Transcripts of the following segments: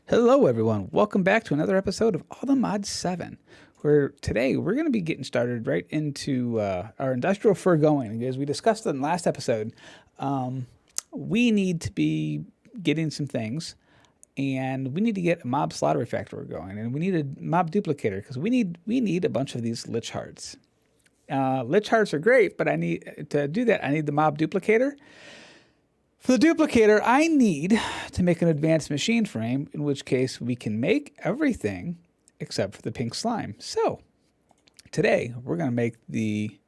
Hello everyone, welcome back to another episode of ATM7, where today we're going to be getting started right into our industrial foregoing. As we discussed in the last episode, we need to be getting some things, and we need to get a mob slaughter factory going, and we need a mob duplicator, because we need a bunch of these lich hearts. Lich hearts are great, but to do that, I need the mob duplicator. For the duplicator, I need to make an advanced machine frame, in which case we can make everything except for the pink slime. So today we're going to make the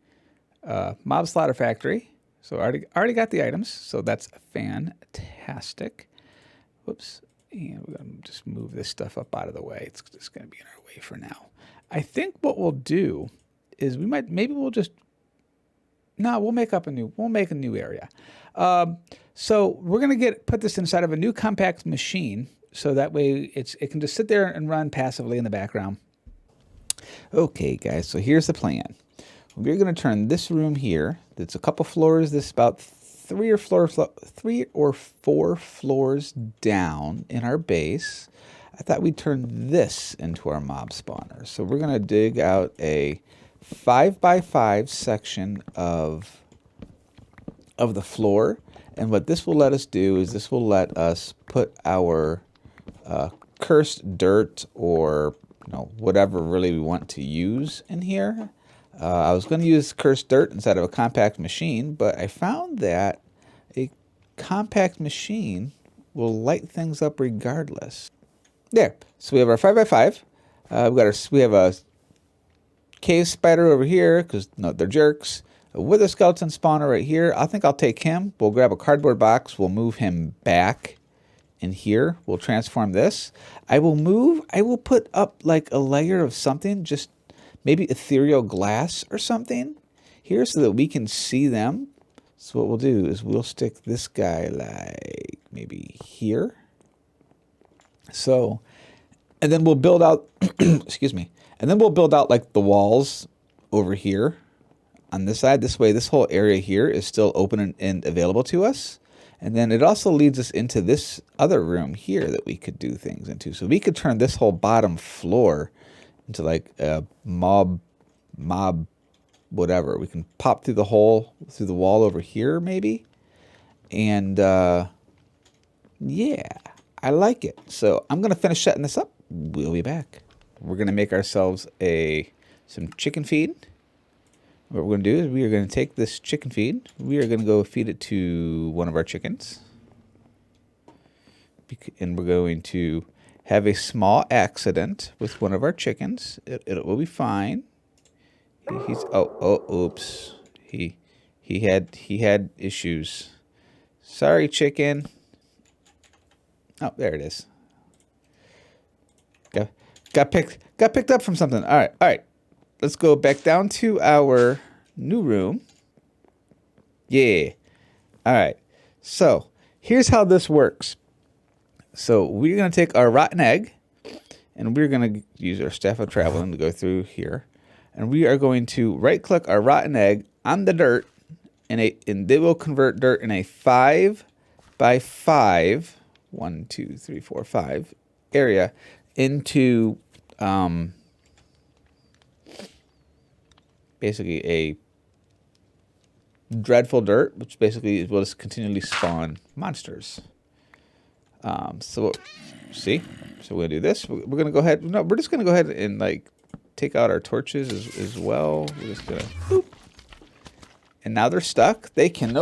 mob slaughter factory. So I already got the items, so that's fantastic. Whoops. And we're going to just move this stuff up out of the way. It's just going to be in our way for now. I think what we'll do is we'll make a new area. So we're gonna put this inside of a new compact machine, so that way it can just sit there and run passively in the background. Okay, guys. So here's the plan. We're gonna turn this room here. That's a couple floors. This is about three or four floors down in our base. I thought we'd turn this into our mob spawner. So we're gonna dig out a 5x5 section of the floor, and what this will let us do is this will let us put our cursed dirt, or whatever really we want to use in here. I was going to use cursed dirt inside of a compact machine, but I found that a compact machine will light things up regardless. There. So we have our 5x5. We have a cave spider over here, because they're jerks. A wither skeleton spawner right here. I think I'll take him. We'll grab a cardboard box. We'll move him back in here. We'll transform this. I will put up like a layer of something, just maybe ethereal glass or something here, so that we can see them. So what we'll do is we'll stick this guy like maybe here. So, and then we'll build out, excuse me. And then we'll build out like the walls over here on this side. This way, this whole area here is still open and available to us. And then it also leads us into this other room here that we could do things into. So we could turn this whole bottom floor into like a mob whatever. We can pop through the wall over here maybe. And yeah, I like it. So I'm going to finish setting this up. We'll be back. We're going to make ourselves some chicken feed. What we're going to do is we are going to take this chicken feed. We are going to go feed it to one of our chickens. And we're going to have a small accident with one of our chickens. It will be fine. Oops. He had issues. Sorry, chicken. Oh, there it is. Got picked up from something. All right. Let's go back down to our new room. Yeah. All right. So here's how this works. So we're going to take our rotten egg, and we're going to use our staff of traveling to go through here. And we are going to right-click our rotten egg on the dirt, and they will convert dirt in a 5x5, 1, 2, 3, 4, 5 area into basically a dreadful dirt, which basically will just continually spawn monsters. So we're gonna do this. We're gonna go ahead. No, we're just gonna go ahead and like take out our torches as well. We're just gonna boop. And now they're stuck. They can't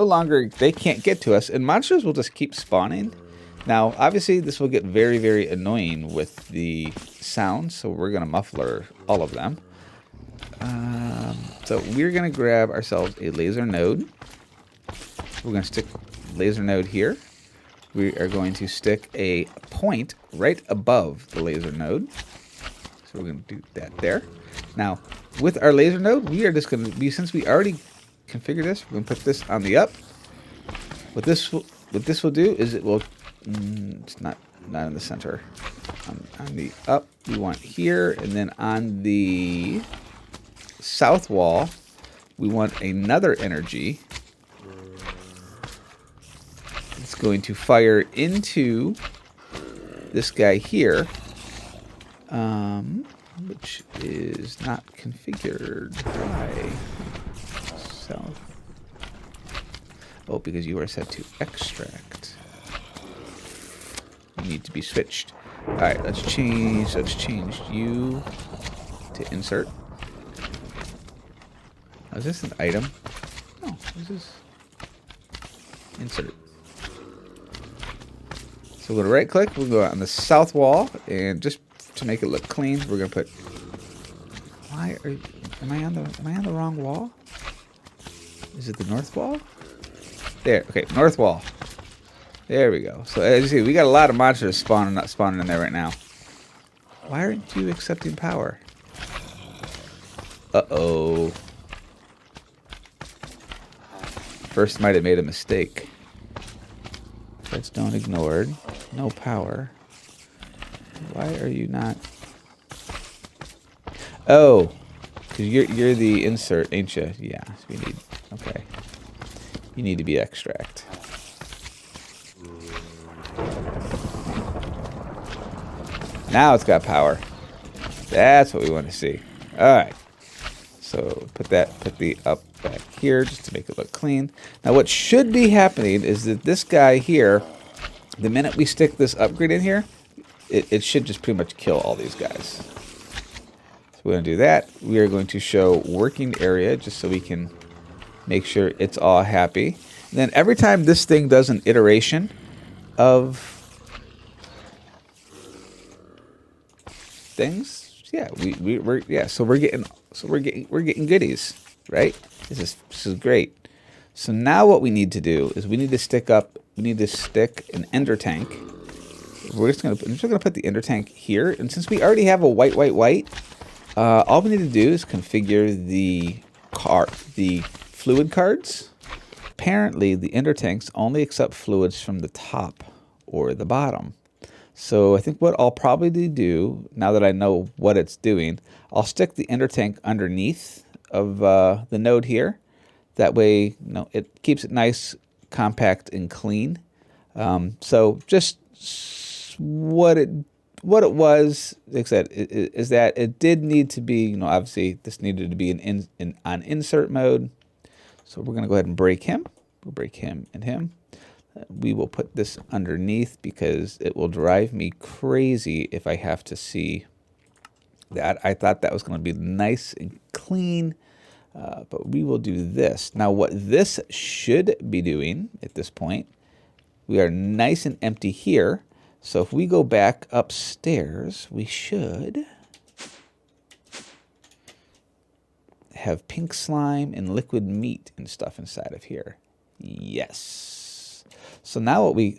get to us, and monsters will just keep spawning. Now, obviously, this will get very, very annoying with the sound, so we're going to muffler all of them. So we're going to grab ourselves a laser node. We're going to stick laser node here. We are going to stick a point right above the laser node. So we're going to do that there. Now, with our laser node, we are just going to since we already configured this, we're going to put this on the up. What this will do is it will... it's not in the center. On the up, we want here, and then on the south wall, we want another energy. It's going to fire into this guy here, which is not configured. Why? South. Oh, because you are set to extract. You need to be switched. All right, let's change you to insert. Oh, is this an item? No, this is insert. So we're gonna right click, we'll go on the south wall, and just to make it look clean, we're gonna put, am I on the wrong wall? Is it the north wall? There, okay, north wall. There we go. So as you see, we got a lot of monsters spawning in there right now. Why aren't you accepting power? Uh-oh. First might have made a mistake. Redstone ignored. No power. Why are you not? Oh, because you're the insert, ain't you? Yeah. So we need. Okay. You need to be extract. Now it's got power. That's what we want to see. All right. So put the up back here just to make it look clean. Now what should be happening is that this guy here, the minute we stick this upgrade in here, it should just pretty much kill all these guys. So we're going to do that. We are going to show working area just so we can make sure it's all happy. And then every time this thing does an iteration of things, yeah, we're getting goodies, right? This is great. So now what we need to do is we need to stick an ender tank. I'm just gonna put the ender tank here, and since we already have a white, all we need to do is configure the fluid cards. Apparently, the ender tanks only accept fluids from the top or the bottom. So I think what I'll probably do, now that I know what it's doing, I'll stick the ender tank underneath of the node here. That way, you know, it keeps it nice, compact, and clean. So just what it was, like I said, is that it did need to be, you know, obviously this needed to be on insert mode. So we're going to go ahead and break him. We'll break him and him. We will put this underneath because it will drive me crazy if I have to see that. I thought that was going to be nice and clean, but we will do this. Now what this should be doing at this point, we are nice and empty here. So if we go back upstairs, we should have pink slime and liquid meat and stuff inside of here. Yes. So now what we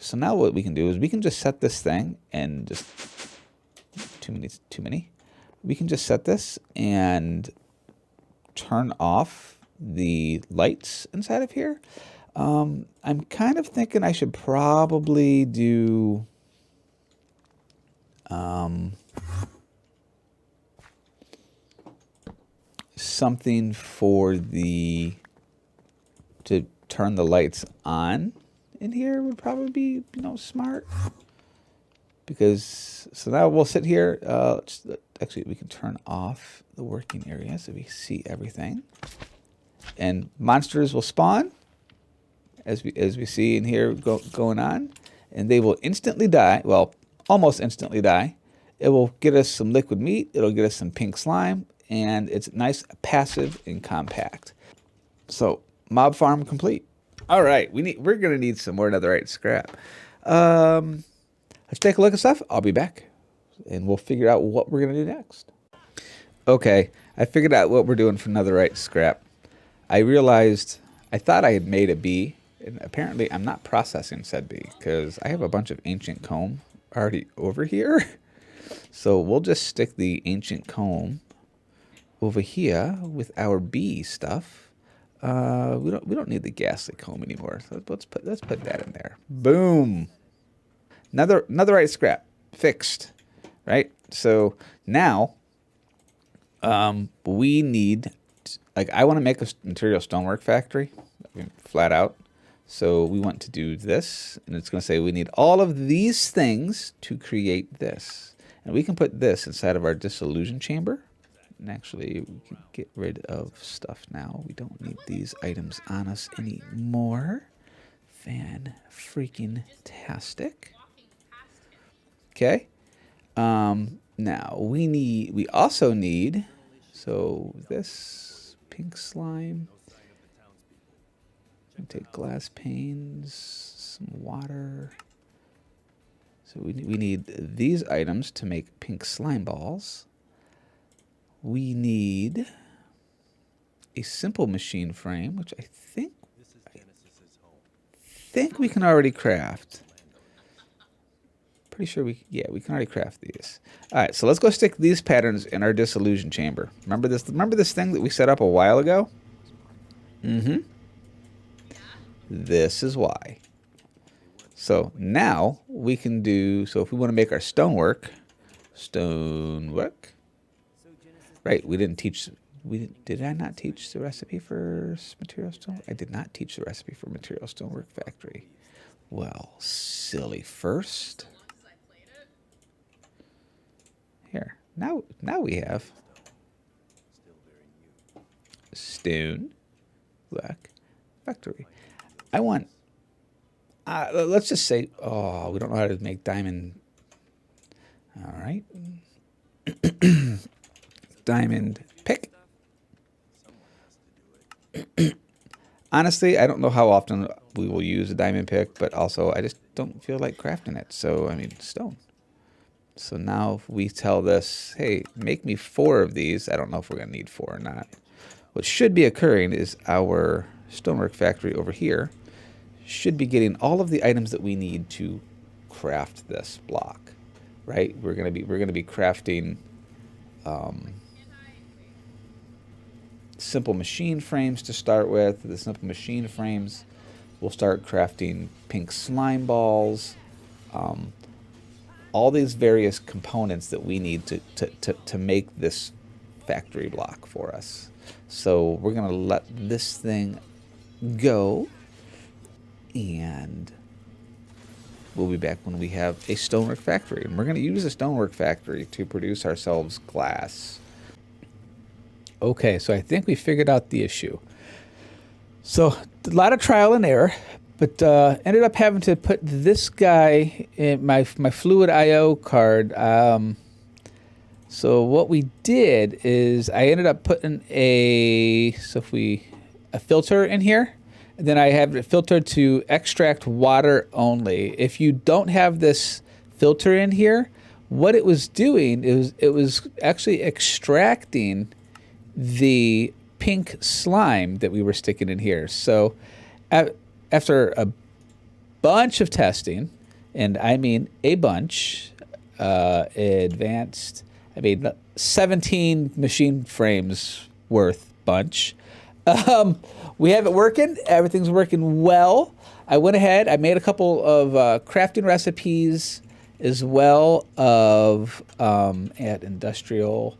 can do is we can just set this thing and just too many. We can just set this and turn off the lights inside of here. I'm kind of thinking I should probably do something for to turn the lights on in here would probably be, you know, smart. Because, so now we'll sit here, actually we can turn off the working area so we see everything. And monsters will spawn, as we see in here going on, and they will instantly die, well, almost instantly die. It will get us some liquid meat, it'll get us some pink slime, and it's nice, passive, and compact. So, mob farm complete. All right, we're gonna need some more netherite scrap. Let's take a look at stuff. I'll be back, and we'll figure out what we're gonna do next. Okay, I figured out what we're doing for netherite scrap. I realized I thought I had made a bee, and apparently I'm not processing said bee because I have a bunch of ancient comb already over here. So we'll just stick the ancient comb over here with our bee stuff. We don't need the ghastly comb anymore. So let's put that in there. Boom. Netherite scrap fixed, right? So now we need, like, I want to make a material stonework factory, flat out. So we want to do this, and it's going to say we need all of these things to create this. And we can put this inside of our dissolution chamber. And actually, we can get rid of stuff now. We don't need these items on us anymore. Fan-freaking-tastic. Okay. Now, we also need, so this pink slime. Take glass panes, some water. So we need these items to make pink slime balls. We need a simple machine frame, which I think we can already craft. Pretty sure we can already craft these. All right, so let's go stick these patterns in our dissolution chamber. Remember this thing that we set up a while ago? Mm-hmm. This is why. So now we can do, so if we want to make our stonework, right, did I not teach the recipe for material stone? I did not teach the recipe for material stonework factory. Well, silly first. Here, now we have stone work factory. I want, let's just say, oh, we don't know how to make diamond. All right. Diamond pick. Honestly, I don't know how often we will use a diamond pick, but also I just don't feel like crafting it. So, I mean, stone. So now if we tell this, hey, make me 4 of these. I don't know if we're going to need 4 or not. What should be occurring is our stonework factory over here should be getting all of the items that we need to craft this block, right? We're gonna be crafting simple machine frames to start with. The simple machine frames, we'll start crafting pink slime balls, all these various components that we need to make this factory block for us. So we're gonna let this thing go. And we'll be back when we have a stonework factory. And we're going to use a stonework factory to produce ourselves glass. Okay, so I think we figured out the issue. So a lot of trial and error, but ended up having to put this guy in my fluid IO card. So what we did is I ended up putting a filter in here. And then I have it filtered to extract water only. If you don't have this filter in here, what it was doing is it was actually extracting the pink slime that we were sticking in here. So after a bunch of testing, and I mean a bunch, advanced, 17 machine frames worth bunch, we have it working. Everything's working well. I went ahead. I made a couple of crafting recipes as well of at industrial.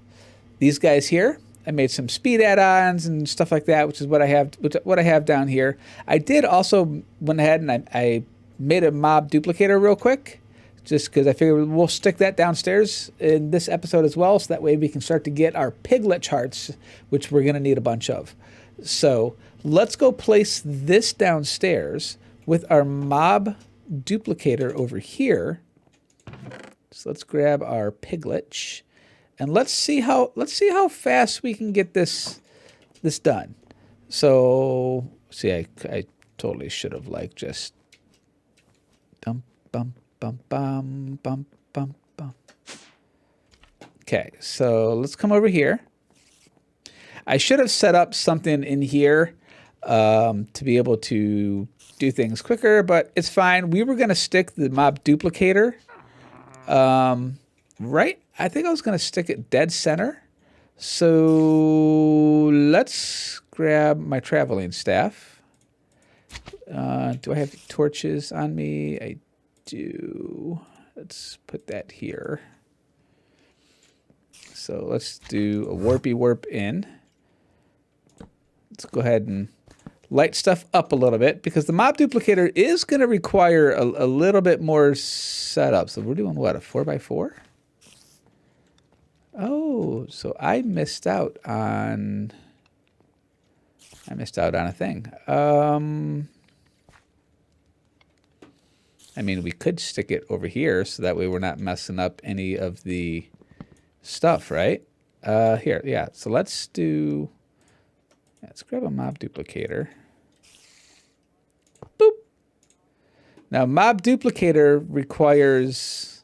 These guys here. I made some speed add-ons and stuff like that, which is what I have down here. I did also went ahead and I made a mob duplicator real quick, just because I figured we'll stick that downstairs in this episode as well, so that way we can start to get our Piglich hearts, which we're going to need a bunch of. So let's go place this downstairs with our mob duplicator over here. So let's grab our Piglich, and let's see how fast we can get this done. So see, I totally should have like just dump bum bum bum bum bum bum. Okay, so let's come over here. I should have set up something in here to be able to do things quicker, but it's fine. We were going to stick the mob duplicator, right? I think I was going to stick it dead center. So let's grab my traveling staff. Do I have torches on me? I do. Let's put that here. So let's do a warpy warp in. Let's go ahead and light stuff up a little bit because the mob duplicator is going to require a little bit more setup. So we're doing what, a 4x4? Oh, so I missed out on a thing. I mean, we could stick it over here so that way we're not messing up any of the stuff, right? Here, yeah. So let's grab a mob duplicator. Boop. Now, mob duplicator requires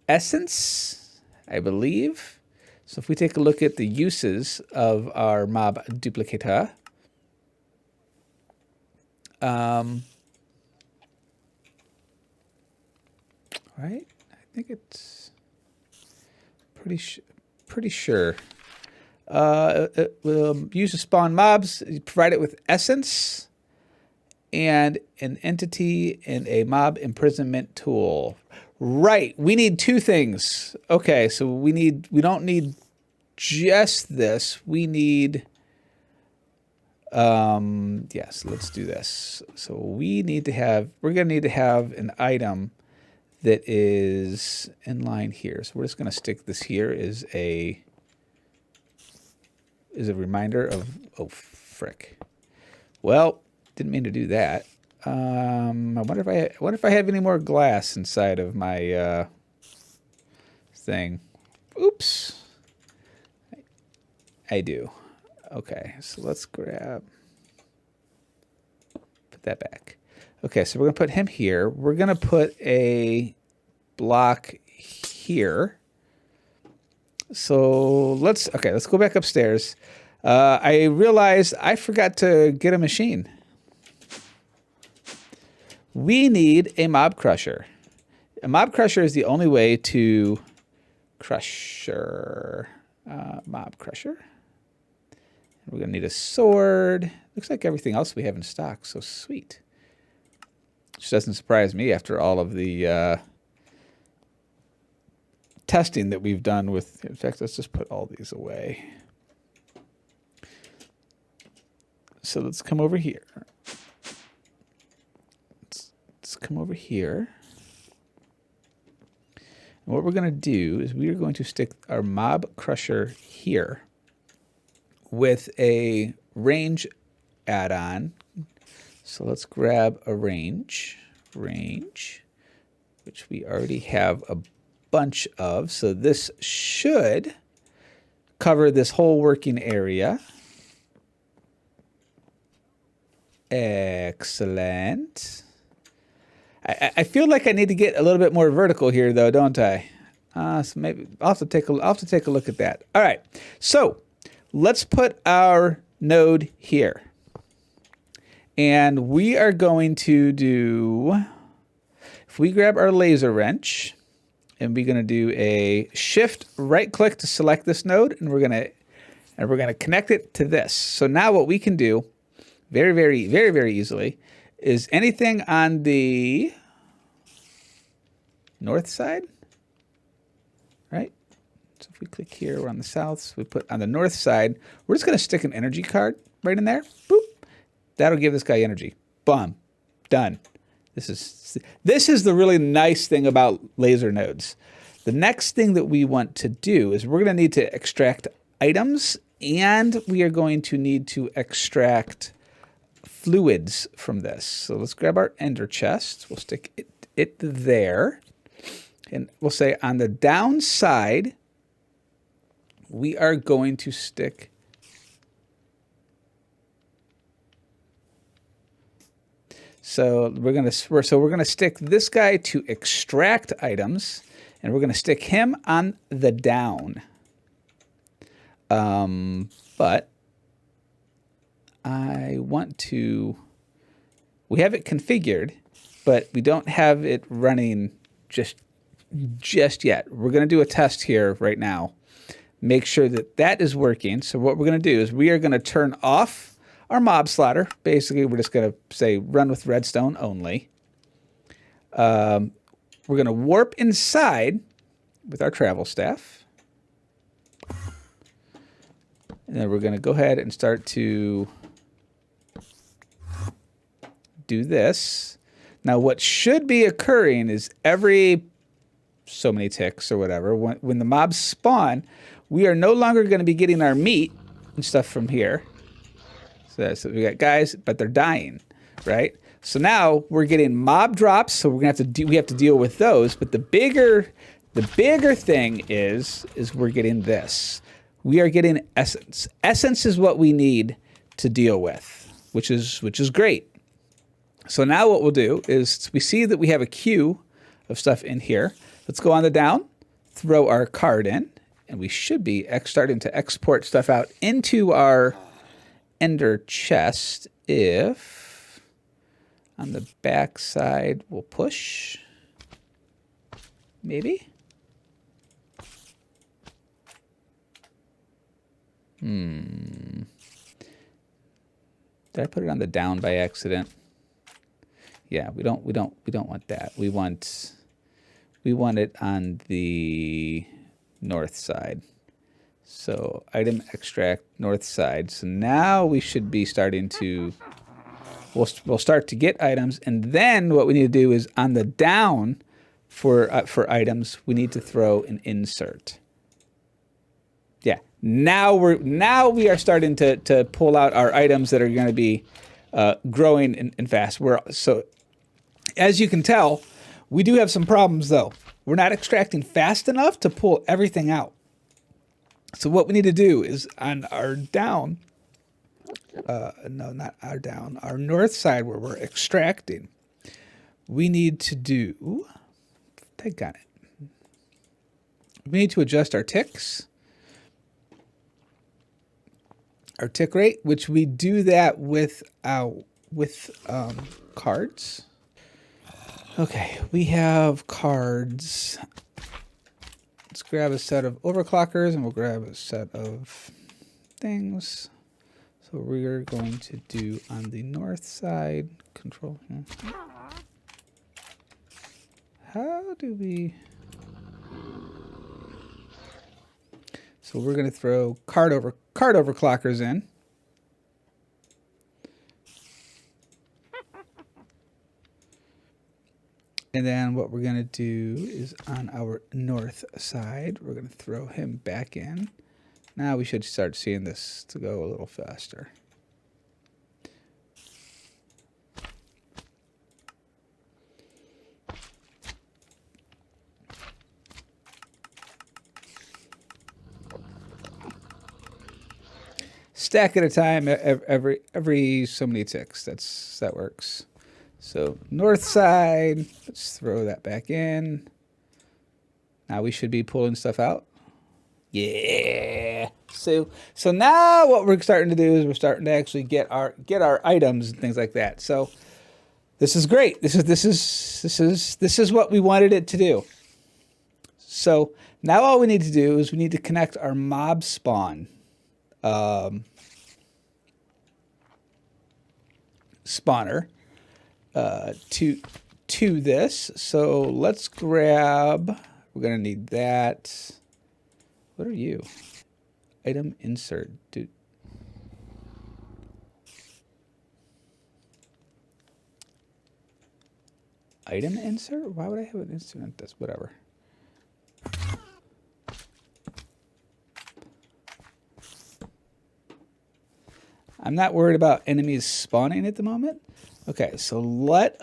essence, I believe. So if we take a look at the uses of our mob duplicator, right? I think it's pretty sure. It will use to spawn mobs. You provide it with essence and an entity and a mob imprisonment tool. Right. We need two things. Okay, so we don't need just this. We need yes, let's do this. So we're going to need to have an item that is in line here. So we're just going to stick this here as a reminder of, oh, frick. Well, didn't mean to do that. I wonder if I have any more glass inside of my thing. Oops. I do. Okay, so let's put that back. Okay, so we're going to put him here. We're going to put a block here. So let's go back upstairs. I realized I forgot to get a machine. We need a mob crusher. A mob crusher is the only way to mob crusher. We're going to need a sword. Looks like everything else we have in stock, so sweet. Which doesn't surprise me after all of the testing that we've done with, in fact, let's just put all these away. So let's come over here. Let's come over here. And what we're going to do is we are going to stick our mob crusher here with a range add-on. So let's grab a range, which we already have a bunch of. So this should cover this whole working area. Excellent. I feel like I need to get a little bit more vertical here, though, don't I? So maybe I'll have to take a look at that. All right. So let's put our node here. And we are going to do, if we grab our laser wrench, and we're going to do a shift right click to select this node, and we're going to connect it to this. So now what we can do very, very, very, very easily is anything on the north side, right? So if we click here, we're on the south. So we put on the north side, we're just going to stick an energy card right in there. Boop. That'll give this guy energy. Boom. Done. This is the really nice thing about laser nodes. The next thing that we want to do is we're going to need to extract items, and we are going to need to extract fluids from this. So let's grab our ender chest. We'll stick it there. And we'll say on the downside, we are going to stick So we're gonna stick this guy to extract items, and we're gonna stick him on the down. But I want to. We have it configured, but we don't have it running just yet. We're gonna do a test here right now. Make sure that is working. So what we're gonna do is we are gonna turn off our mob slaughter. Basically, we're just going to say run with redstone only. We're going to warp inside with our travel staff. And then we're going to go ahead and start to do this. Now what should be occurring is every so many ticks or whatever, when the mobs spawn, we are no longer going to be getting our meat and stuff from here. So we got guys, but they're dying, right? So now we're getting mob drops, so we're gonna have to we have to deal with those. But the bigger thing is we're getting this. We are getting essence. Essence is what we need to deal with, which is great. So now what we'll do is we see that we have a queue of stuff in here. Let's go on the down, throw our card in, and we should be starting to export stuff out into our ender chest if on the back side we'll push. Maybe? Did I put it on the down by accident? Yeah, we don't want that. We want it on the north side. So item extract north side. So now we should be starting to, we'll start to get items, and then what we need to do is on the down for items, we need to throw an insert. Yeah, now we are starting to pull out our items that are going to be growing and fast. So as you can tell, we do have some problems though. We're not extracting fast enough to pull everything out. So what we need to do is on our down, no, not our down, our north side where we're extracting, we need to do, take on it. We need to adjust our ticks, our tick rate, which we do that with cards. Okay, we have cards. Let's grab a set of overclockers and we'll grab a set of things. So we're going to do on the north side, control. How do we? So we're going to throw card overclockers in. And then what we're going to do is on our north side, we're going to throw him back in. Now we should start seeing this to go a little faster. Stack at a time, every so many ticks. That works. So north side, let's throw that back in. Now we should be pulling stuff out. Yeah. So now what we're starting to do is we're starting to actually get our items and things like that. So this is great. This is what we wanted it to do. So now all we need to do is we need to connect our mob spawn spawner to this. So let's grab, we're gonna need that. What are you? Item insert, dude. Item insert? Why would I have an insert? That's whatever. I'm not worried about enemies spawning at the moment. Okay, so what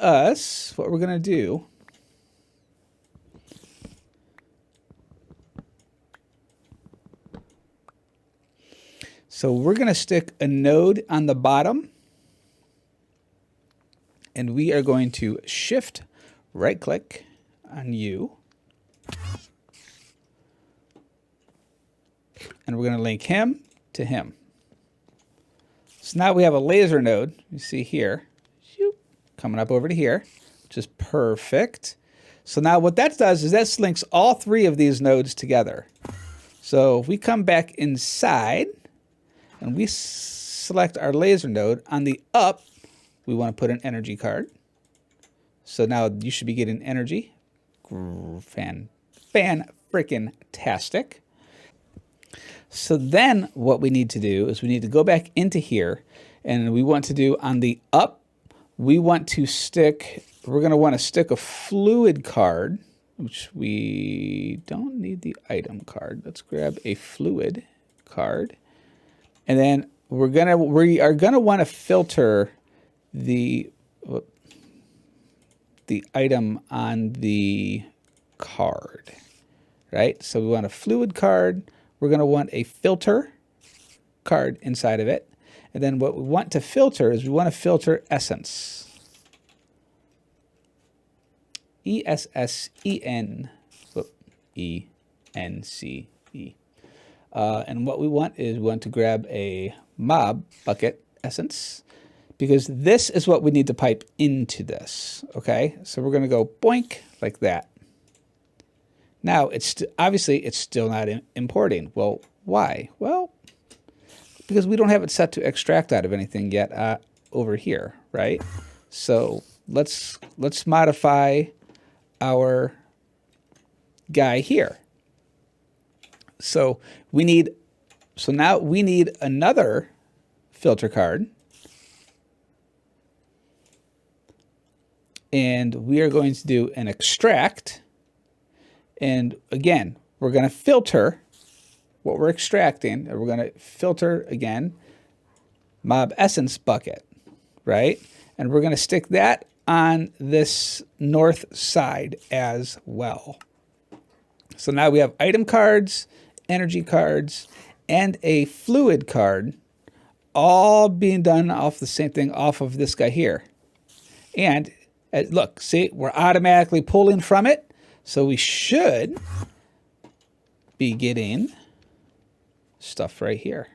we're gonna do, so we're gonna stick a node on the bottom, and we are going to shift right click on you, and we're gonna link him to him. So now we have a laser node, you see here, coming up over to here, which is perfect. So now what that does is that links all three of these nodes together. So if we come back inside and we select our laser node, on the up, we want to put an energy card. So now you should be getting energy. Fan-freaking-tastic. So then what we need to do is we need to go back into here, and we want to do on the up, we want to stick, we're going to want to stick a fluid card, which we don't need the item card. Let's grab a fluid card. And then we are going to want to filter the item on the card, right? So we want a fluid card. We're going to want a filter card inside of it. And then what we want to filter is we want to filter essence. ESSEN, ENCE. And what we want is we want to grab a mob bucket essence, because this is what we need to pipe into this, okay? So we're going to go boink like that. Now, obviously, it's still not importing. Well, why? Well, because we don't have it set to extract out of anything yet over here, right? So let's modify our guy here. So now we need another filter card. And we are going to do an extract. And again, we're going to filter what we're extracting. And we're going to filter again, mob essence bucket, right? And we're going to stick that on this north side as well. So now we have item cards, energy cards, and a fluid card, all being done off the same thing, off of this guy here. And look, see, we're automatically pulling from it. So we should be getting stuff right here.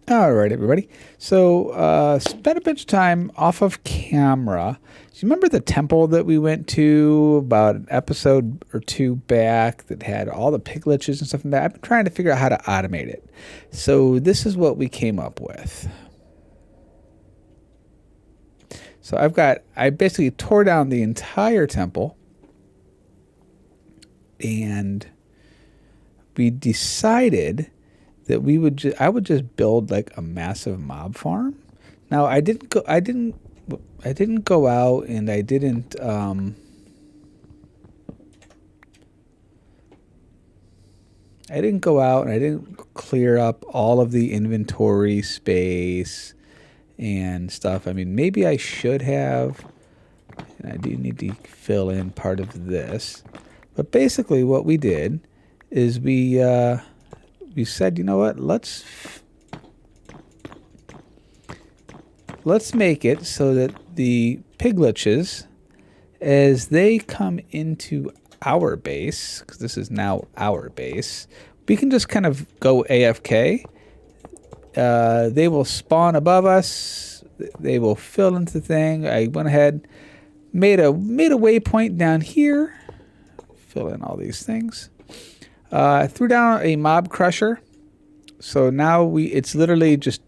All right, everybody. So spent a bunch of time off of camera. Do you remember the temple that we went to about an episode or two back that had all the pigliches and stuff like that? I've been trying to figure out how to automate it. So this is what we came up with. So I basically tore down the entire temple, and we decided that I would just build like a massive mob farm. Now I didn't go out and I didn't go out and I didn't clear up all of the inventory space and stuff. I mean, maybe I should have, and I do need to fill in part of this. But basically what we did is we said, you know what, let's make it so that the pigliches, as they come into our base, because this is now our base, we can just kind of go AFK. They will spawn above us. They will fill into the thing. I went ahead, made a waypoint down here, fill in all these things. Threw down a mob crusher. So now it's literally just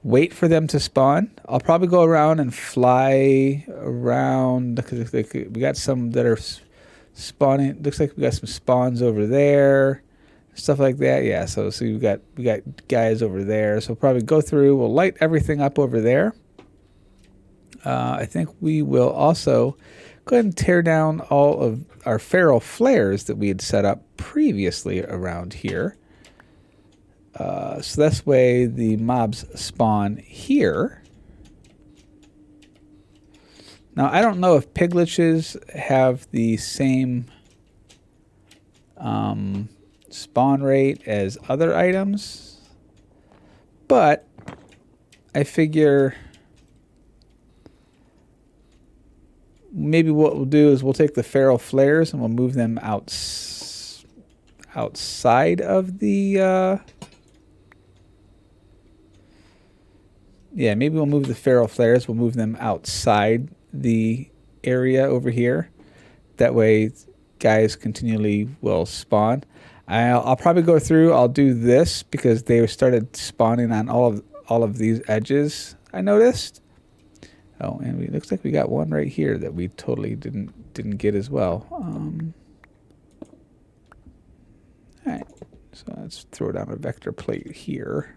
wait for them to spawn. I'll probably go around and fly around, because we got some that are spawning. Looks like we got some spawns over there, stuff like that. Yeah, so we got guys over there. So we'll probably go through. We'll light everything up over there. I think we will also go ahead and tear down all of our feral flares that we had set up previously around here. So this way the mobs spawn here. Now, I don't know if pigliches have the same spawn rate as other items, but I figure maybe what we'll do is we'll take the feral flares and we'll move them outside of the yeah, maybe we'll move the feral flares. We'll move them outside the area over here. That way, guys continually will spawn. I'll probably go through. I'll do this because they started spawning on all of these edges, I noticed. Oh, and it looks like we got one right here that we totally didn't get as well. So let's throw down a vector plate here.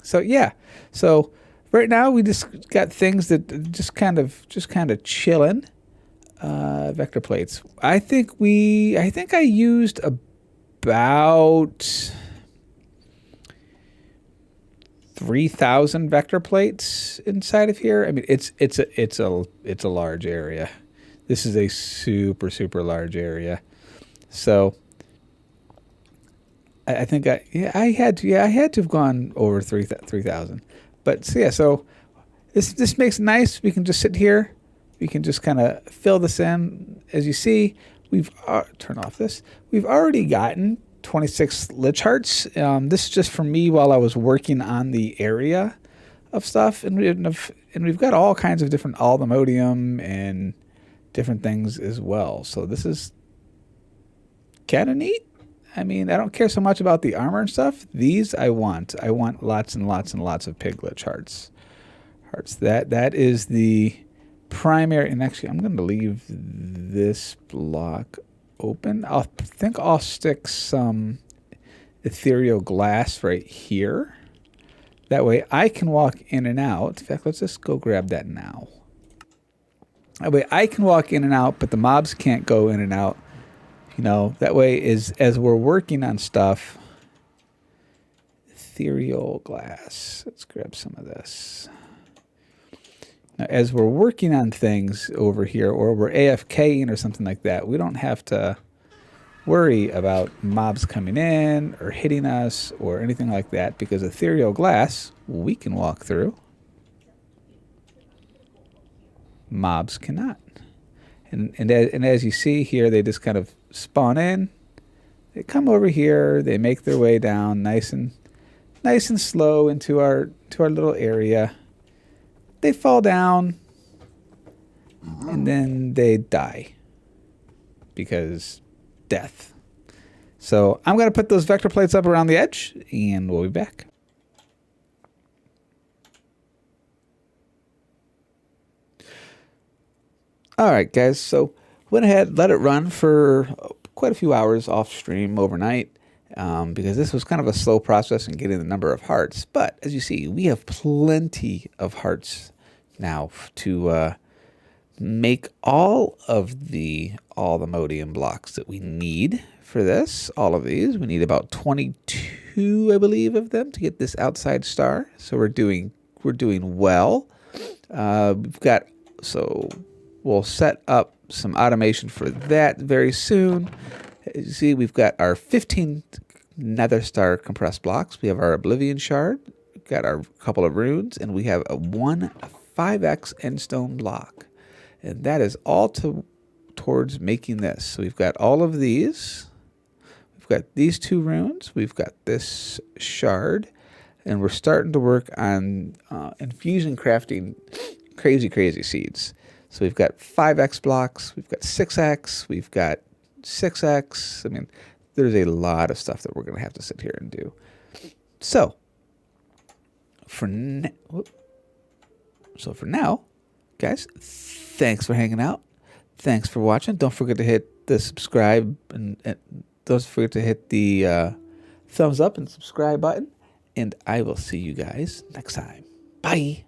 So yeah, so right now we just got things that just kind of chilling. Vector plates. I think I used about 3,000 vector plates inside of here. I mean, it's a large area. This is a super large area. So I think I had to have gone over 3,000. But so yeah, so this makes it nice. We can just sit here. We can just kind of fill this in. As you see, we've turn off this. We've already gotten 26 lich hearts. This is just for me while I was working on the area of stuff, and we've got all kinds of different aldomodium and different things as well. So this is kind of neat. I mean, I don't care so much about the armor and stuff. These I want lots and lots and lots of Piglich hearts. That is the primary. And actually, I'm going to leave this block open. I think I'll stick some ethereal glass right here. That way I can walk in and out. In fact, let's just go grab that now. That way I can walk in and out, but the mobs can't go in and out. You know, that way as we're working on stuff. Ethereal glass. Let's grab some of this. Now, as we're working on things over here, or we're AFKing or something like that, we don't have to worry about mobs coming in or hitting us or anything like that, because ethereal glass we can walk through. Mobs cannot. And as you see here, they just kind of spawn in. They come over here. They make their way down nice and slow into our little area. They fall down, and then they die because death. So I'm going to put those vector plates up around the edge, and we'll be back. All right, guys. So went ahead, let it run for quite a few hours off stream overnight, because this was kind of a slow process in getting the number of hearts. But as you see, we have plenty of hearts now to make all of the aldomodium blocks that we need for this. All of these, we need about 22, I believe, of them to get this outside star. So we're doing well. We'll set up some automation for that very soon. As you see, we've got our 15 nether star compressed blocks. We have our oblivion shard. We've got our couple of runes, and we have a 5x endstone block. And that is all towards making this. So we've got all of these. We've got these 2 runes. We've got this shard. And we're starting to work on infusion crafting crazy seeds. So we've got 5x blocks. We've got 6x. We've got 6x. I mean, there's a lot of stuff that we're going to have to sit here and do. So for now, guys, thanks for hanging out. Thanks for watching. Don't forget to hit the subscribe and don't forget to hit the thumbs up and subscribe button. And I will see you guys next time. Bye.